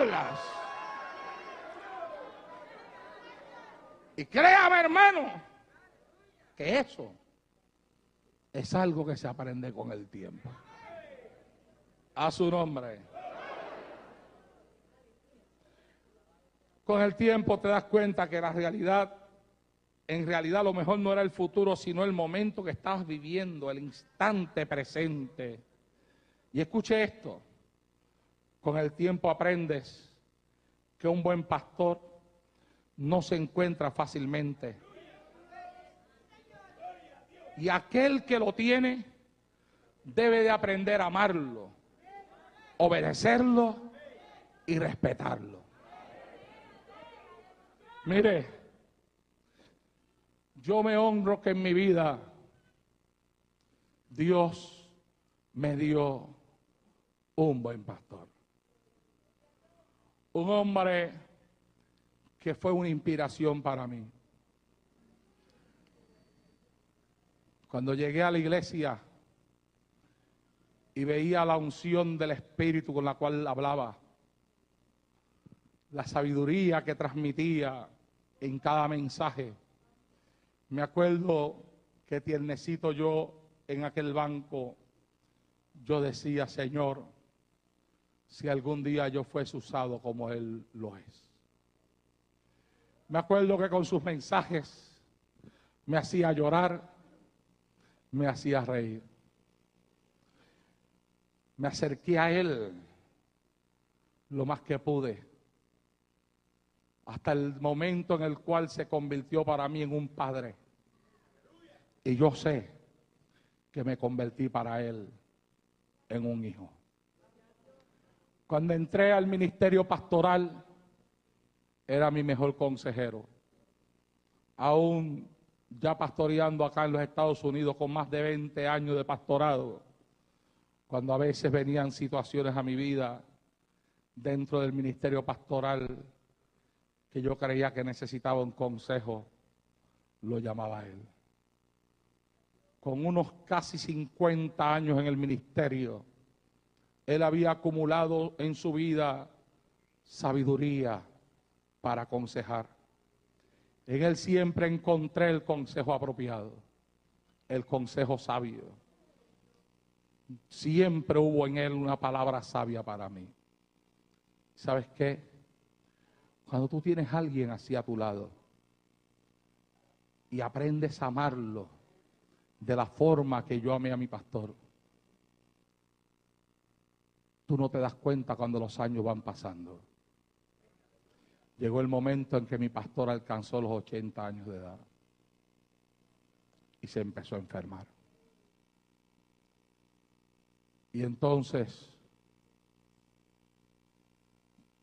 hablas. Y créame, hermano, que eso es algo que se aprende con el tiempo. A su nombre. Con el tiempo te das cuenta que en realidad lo mejor no era el futuro, sino el momento que estás viviendo, el instante presente. Y escuche esto, con el tiempo aprendes que un buen pastor no se encuentra fácilmente. Y aquel que lo tiene debe de aprender a amarlo, obedecerlo y respetarlo. Mire, yo me honro que en mi vida Dios me dio un buen pastor. Un hombre que fue una inspiración para mí. Cuando llegué a la iglesia y veía la unción del Espíritu con la cual hablaba, la sabiduría que transmitía en cada mensaje, me acuerdo que tiernecito yo en aquel banco, yo decía, Señor, si algún día yo fuese usado como Él lo es. Me acuerdo que con sus mensajes me hacía llorar, me hacía reír. Me acerqué a Él lo más que pude, hasta el momento en el cual se convirtió para mí en un padre. Y yo sé que me convertí para Él en un hijo. Cuando entré al ministerio pastoral, era mi mejor consejero. Aún ya pastoreando acá en los Estados Unidos con más de 20 años de pastorado, cuando a veces venían situaciones a mi vida dentro del ministerio pastoral que yo creía que necesitaba un consejo, lo llamaba a él. Con unos casi 50 años en el ministerio, él había acumulado en su vida sabiduría para aconsejar. En él siempre encontré el consejo apropiado, el consejo sabio. Siempre hubo en él una palabra sabia para mí. ¿Sabes qué? Cuando tú tienes a alguien así a tu lado y aprendes a amarlo de la forma que yo amé a mi pastor, tú no te das cuenta cuando los años van pasando. Llegó el momento en que mi pastor alcanzó los 80 años de edad y se empezó a enfermar. Y entonces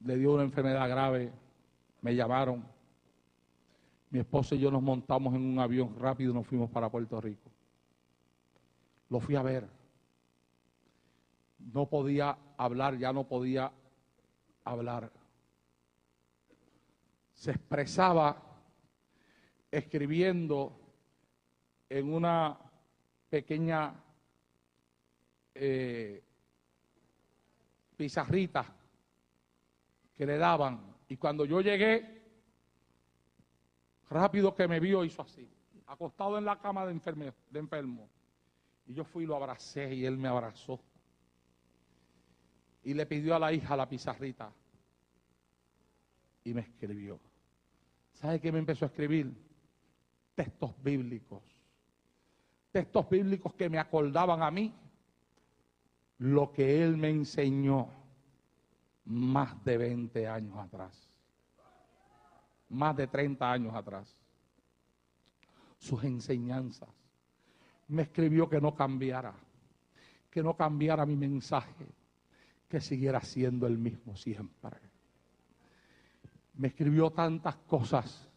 le dio una enfermedad grave, me llamaron, mi esposa y yo nos montamos en un avión rápido y nos fuimos para Puerto Rico. Lo fui a ver. No podía hablar, ya no podía hablar. Se expresaba escribiendo en una pequeña pizarrita que le daban. Y cuando yo llegué, rápido que me vio, hizo así, acostado en la cama de enfermo. Y yo fui y lo abracé y él me abrazó. Y le pidió a la hija la pizarrita. Y me escribió. ¿Sabe qué me empezó a escribir? Textos bíblicos. Textos bíblicos que me acordaban a mí lo que él me enseñó más de 20 años atrás. Más de 30 años atrás. Sus enseñanzas. Me escribió que no cambiara mi mensaje, que siguiera siendo el mismo siempre. Me escribió tantas cosas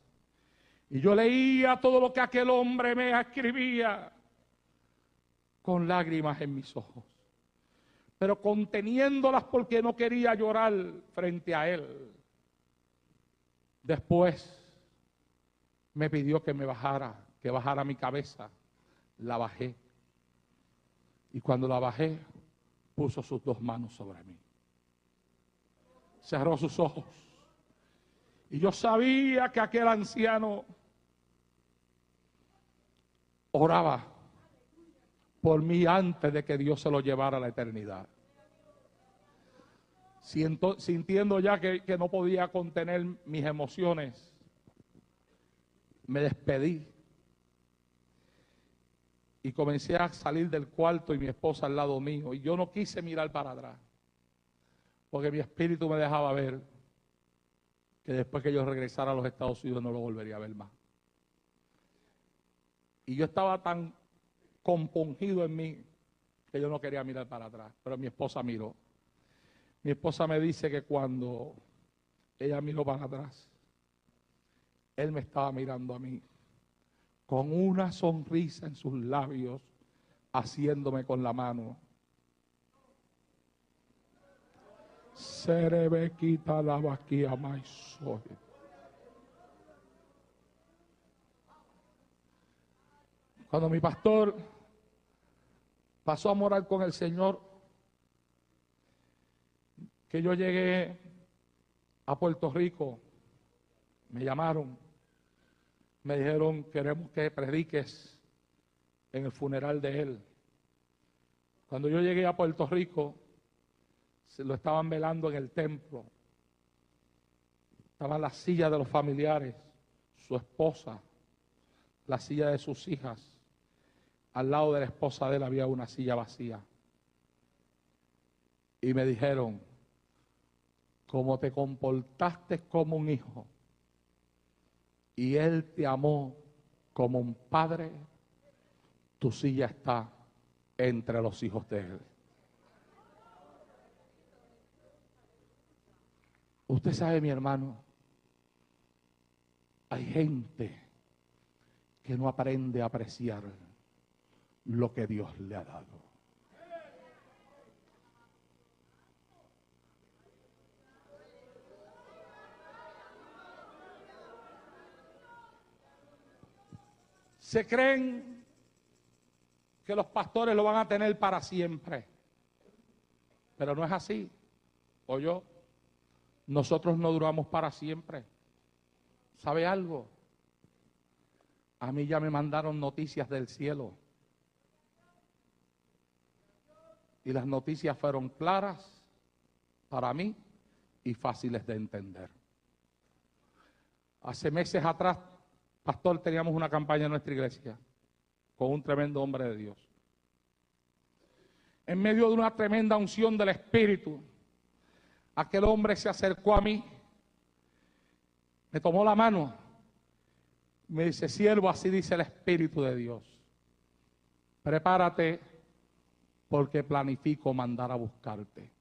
y yo leía todo lo que aquel hombre me escribía con lágrimas en mis ojos, pero conteniéndolas porque no quería llorar frente a él. Después me pidió que bajara mi cabeza. La bajé. Y cuando la bajé, puso sus dos manos sobre mí. cerró sus ojos. Y yo sabía que aquel anciano oraba por mí antes de que Dios se lo llevara a la eternidad. Sintiendo ya que no podía contener mis emociones, me despedí y comencé a salir del cuarto y mi esposa al lado mío. Y yo no quise mirar para atrás, porque mi espíritu me dejaba ver que después que yo regresara a los Estados Unidos no lo volvería a ver más. Y yo estaba tan compungido en mí que yo no quería mirar para atrás, pero mi esposa miró. Mi esposa me dice que cuando ella miró para atrás, él me estaba mirando a mí con una sonrisa en sus labios, haciéndome con la mano. Serebequita la vaquía más soy. Cuando mi pastor pasó a morar con el Señor, que yo llegué a Puerto Rico, me llamaron, me dijeron, queremos que prediques en el funeral de él. Cuando yo llegué a Puerto Rico, se lo estaban velando en el templo. Estaban las sillas de los familiares, su esposa, la silla de sus hijas. Al lado de la esposa de él había una silla vacía. Y me dijeron, como te comportaste como un hijo y él te amó como un padre, tu silla está entre los hijos de él. Usted sabe, mi hermano, hay gente que no aprende a apreciar lo que Dios le ha dado. Se creen que los pastores lo van a tener para siempre, pero no es así. Nosotros no duramos para siempre. ¿Sabe algo? A mí ya me mandaron noticias del cielo. Y las noticias fueron claras para mí y fáciles de entender. Hace meses atrás, pastor, teníamos una campaña en nuestra iglesia con un tremendo hombre de Dios. En medio de una tremenda unción del Espíritu, aquel hombre se acercó a mí, me tomó la mano, me dice, siervo, así dice el Espíritu de Dios, prepárate porque planifico mandar a buscarte.